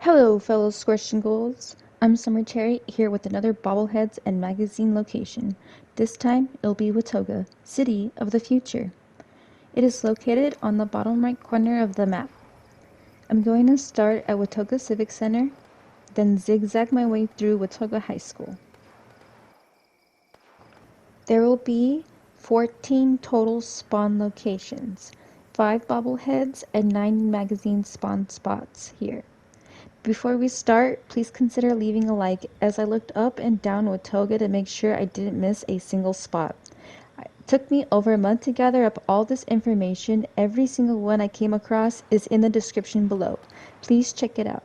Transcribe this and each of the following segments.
Hello, fellow Squish and Ghouls. I'm Summer Cherry here with another Bobbleheads and magazine location. This time it'll be Watoga, City of the Future. It is located on the bottom right corner of the map. I'm going to start at Watoga Civic Center, then zigzag my way through Watoga High School. There will be 14 total spawn locations, 5 bobbleheads and 9 magazine spawn spots here. Before we start, please consider leaving a like as I looked up and down Watoga to make sure I didn't miss a single spot. It took me over a month to gather up all this information. Every single one I came across is in the description below. Please check it out.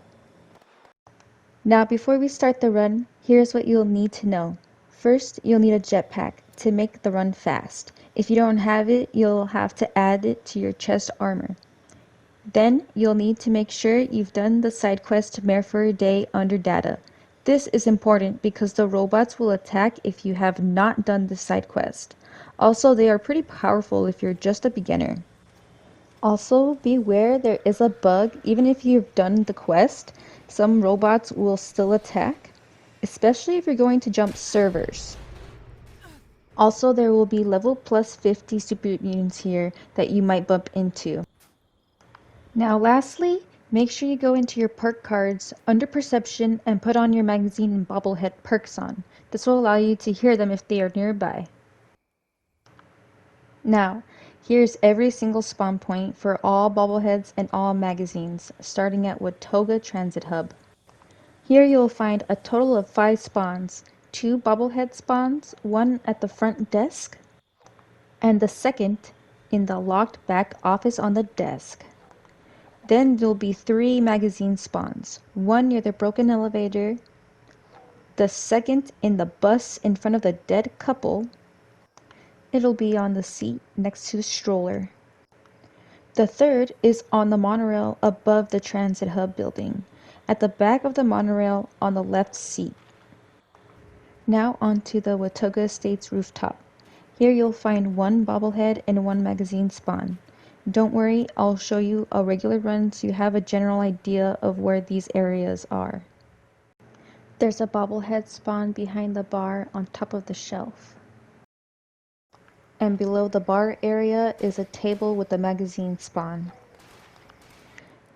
Now before we start the run, here's what you'll need to know. First, you'll need a jetpack to make the run fast. If you don't have it, you'll have to add it to your chest armor. Then, you'll need to make sure you've done the side quest Mare for a Day under data. This is important because the robots will attack if you have not done the side quest. Also, they are pretty powerful if you're just a beginner. Also, beware there is a bug. Even if you've done the quest, some robots will still attack, especially if you're going to jump servers. Also, there will be level plus 50 super mutants here that you might bump into. Now lastly, make sure you go into your perk cards under perception and put on your magazine and bobblehead perks on. This will allow you to hear them if they are nearby. Now, here's every single spawn point for all bobbleheads and all magazines, starting at Watoga Transit Hub. Here you'll find a total of 5 spawns, 2 bobblehead spawns, 1 at the front desk, and the second in the locked back office on the desk. Then there'll be 3 magazine spawns, 1 near the broken elevator, the second in the bus in front of the dead couple. It'll be on the seat next to the stroller. The third is on the monorail above the transit hub building, at the back of the monorail on the left seat. Now onto the Watoga Estates rooftop. Here you'll find 1 bobblehead and 1 magazine spawn. Don't worry, I'll show you a regular run so you have a general idea of where these areas are. There's a bobblehead spawn behind the bar on top of the shelf. And below the bar area is a table with a magazine spawn.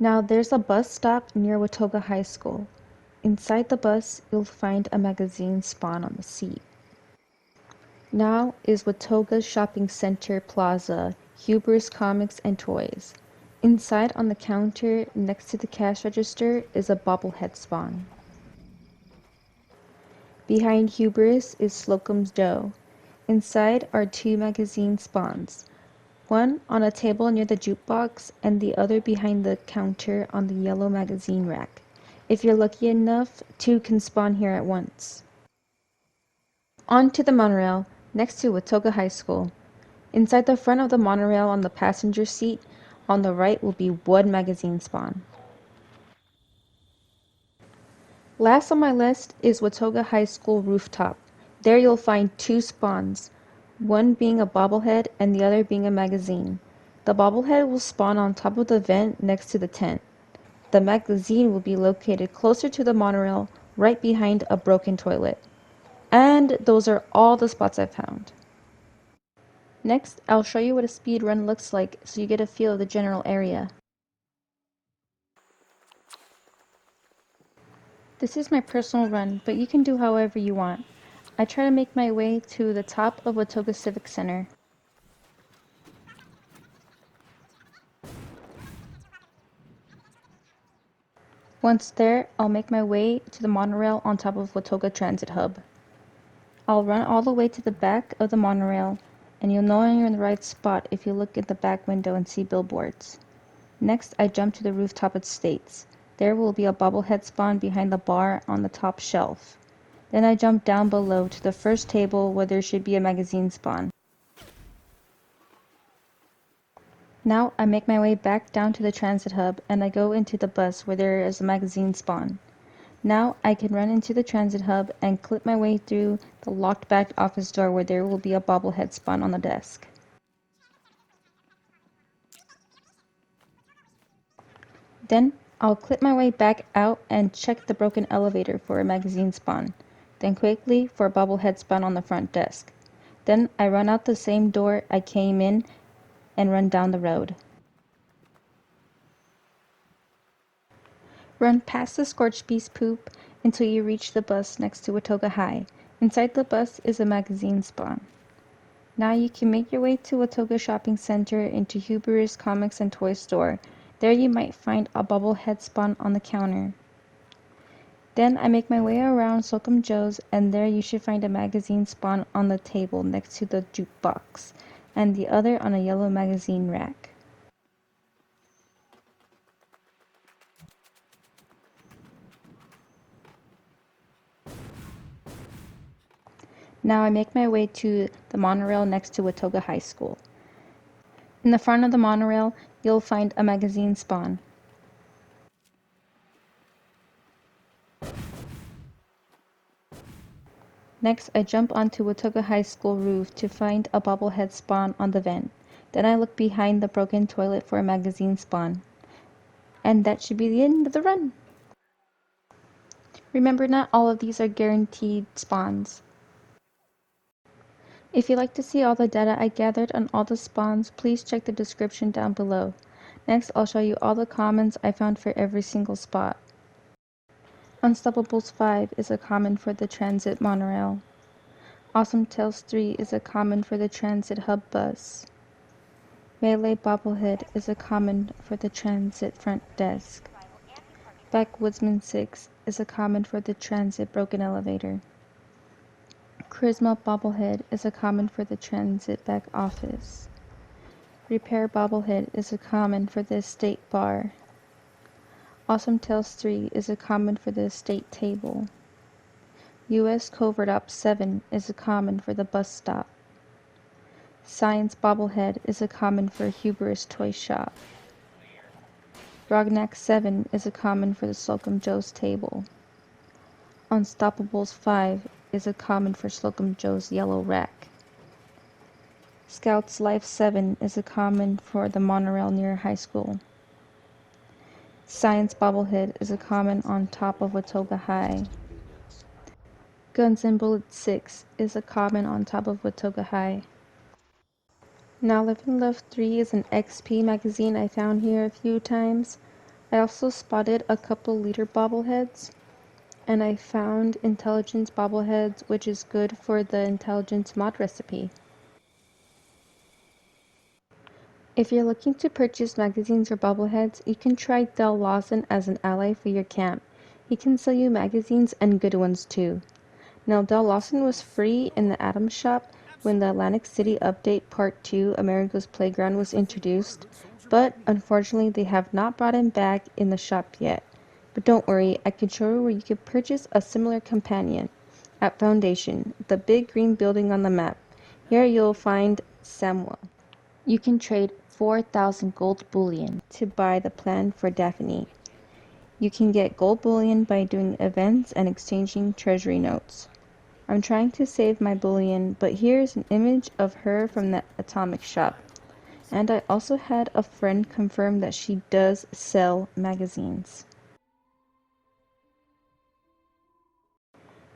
Now there's a bus stop near Watoga High School. Inside the bus, you'll find a magazine spawn on the seat. Now is Watoga Shopping Center Plaza, Hubris Comics and Toys. Inside on the counter next to the cash register is a bobblehead spawn. Behind Hubris is Slocum's Dough. Inside are 2 magazine spawns, one on a table near the jukebox and the other behind the counter on the yellow magazine rack. If you're lucky enough, 2 can spawn here at once. On to the monorail next to Watoga High School. Inside the front of the monorail on the passenger seat, on the right will be 1 magazine spawn. Last on my list is Watoga High School rooftop. There you'll find 2 spawns, one being a bobblehead and the other being a magazine. The bobblehead will spawn on top of the vent next to the tent. The magazine will be located closer to the monorail, right behind a broken toilet. And those are all the spots I found. Next, I'll show you what a speed run looks like so you get a feel of the general area. This is my personal run, but you can do however you want. I try to make my way to the top of Watoga Civic Center. Once there, I'll make my way to the monorail on top of Watoga Transit Hub. I'll run all the way to the back of the monorail, and you'll know you're in the right spot if you look at the back window and see billboards. Next, I jump to the rooftop estates. There will be a bobblehead spawn behind the bar on the top shelf. Then I jump down below to the first table where there should be a magazine spawn. Now I make my way back down to the transit hub and I go into the bus where there is a magazine spawn. Now I can run into the transit hub and clip my way through the locked back office door where there will be a bobblehead spawn on the desk. Then I'll clip my way back out and check the broken elevator for a magazine spawn, then quickly for a bobblehead spawn on the front desk. Then I run out the same door I came in and run down the road. Run past the scorched beast poop until you reach the bus next to Watoga High. Inside the bus is a magazine spawn. Now you can make your way to Watoga Shopping Center into Huber's Comics and Toy Store. There you might find a bobblehead spawn on the counter. Then I make my way around Slocum Joe's, and there you should find a magazine spawn on the table next to the jukebox, and the other on a yellow magazine rack. Now I make my way to the monorail next to Watoga High School. In the front of the monorail, you'll find a magazine spawn. Next, I jump onto Watoga High School roof to find a bobblehead spawn on the vent. Then I look behind the broken toilet for a magazine spawn. And that should be the end of the run. Remember, not all of these are guaranteed spawns. If you'd like to see all the data I gathered on all the spawns, please check the description down below. Next, I'll show you all the commons I found for every single spot. Unstoppables 5 is a common for the transit monorail. Awesome Tales 3 is a common for the transit hub bus. Melee Bobblehead is a common for the transit front desk. Backwoodsman 6 is a common for the transit broken elevator. Charisma Bobblehead is a common for the transit back office. Repair Bobblehead is a common for the estate bar. Awesome Tales 3 is a common for the estate table. US Covert Ops 7 is a common for the bus stop. Science Bobblehead is a common for Huber's Toy Shop. Rognak 7 is a common for the Slocum Joe's table. Unstoppables 5 is a common for Slocum Joe's yellow rack. Scout's Life 7 is a common for the monorail near high school. Science Bobblehead is a common on top of Watoga High. Guns and Bullets 6 is a common on top of Watoga High. Now Live and Love 3 is an XP magazine I found here a few times. I also spotted a couple leader bobbleheads. And I found Intelligence Bobbleheads, which is good for the Intelligence mod recipe. If you're looking to purchase magazines or bobbleheads, you can try Del Lawson as an ally for your camp. He can sell you magazines and good ones too. Now Del Lawson was free in the Atom Shop when the Atlantic City Update Part 2 America's Playground was introduced, but unfortunately they have not brought him back in the shop yet. But don't worry, I can show you where you can purchase a similar companion. At Foundation, the big green building on the map. Here you'll find Samuel. You can trade 4,000 gold bullion to buy the plan for Daphne. You can get gold bullion by doing events and exchanging treasury notes. I'm trying to save my bullion, but here's an image of her from the Atomic Shop. And I also had a friend confirm that she does sell magazines.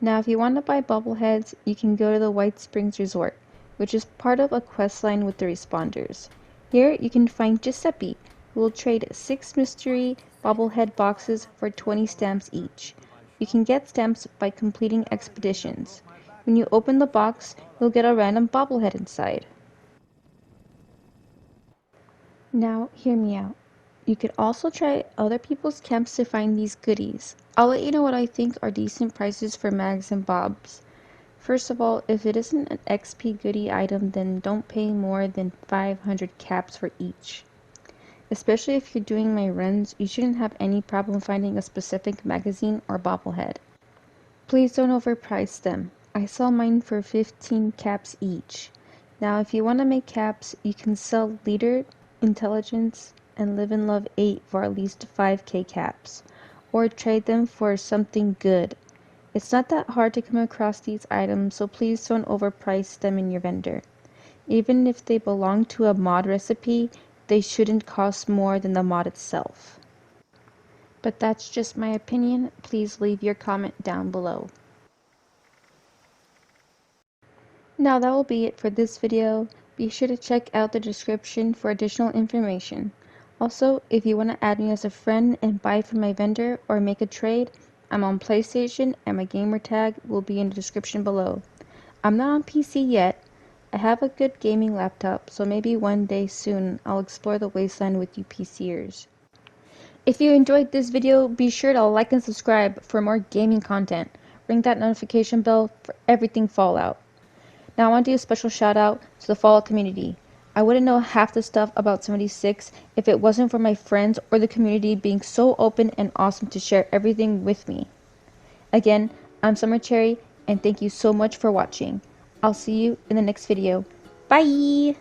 Now if you want to buy bobbleheads, you can go to the White Springs Resort, which is part of a quest line with the responders. Here you can find Giuseppe, who will trade 6 mystery bobblehead boxes for 20 stamps each. You can get stamps by completing expeditions. When you open the box, you'll get a random bobblehead inside. Now hear me out. You could also try other people's camps to find these goodies. I'll let you know what I think are decent prices for mags and bobs. First of all, if it isn't an XP goodie item, then don't pay more than 500 caps for each. Especially if you're doing my runs, you shouldn't have any problem finding a specific magazine or bobblehead. Please don't overprice them. I sell mine for 15 caps each. Now if you want to make caps, you can sell Leader, Intelligence, and Live and Love 8 for at least 5k caps, or trade them for something good. It's not that hard to come across these items, so please don't overprice them in your vendor. Even if they belong to a mod recipe, they shouldn't cost more than the mod itself. but that's just my opinion. Please leave your comment down below. Now that will be it for this video. Be sure to check out the description for additional information. Also, if you want to add me as a friend and buy from my vendor or make a trade, I'm on PlayStation and my gamer tag will be in the description below. I'm not on PC yet. I have a good gaming laptop, so maybe one day soon I'll explore the wasteland with you PCers. If you enjoyed this video, be sure to like and subscribe for more gaming content. Ring that notification bell for everything Fallout. Now I want to do a special shout out to the Fallout community. I wouldn't know half the stuff about 76 if it wasn't for my friends or the community being so open and awesome to share everything with me. Again, I'm Summer Cherry, and thank you so much for watching. I'll see you in the next video. Bye!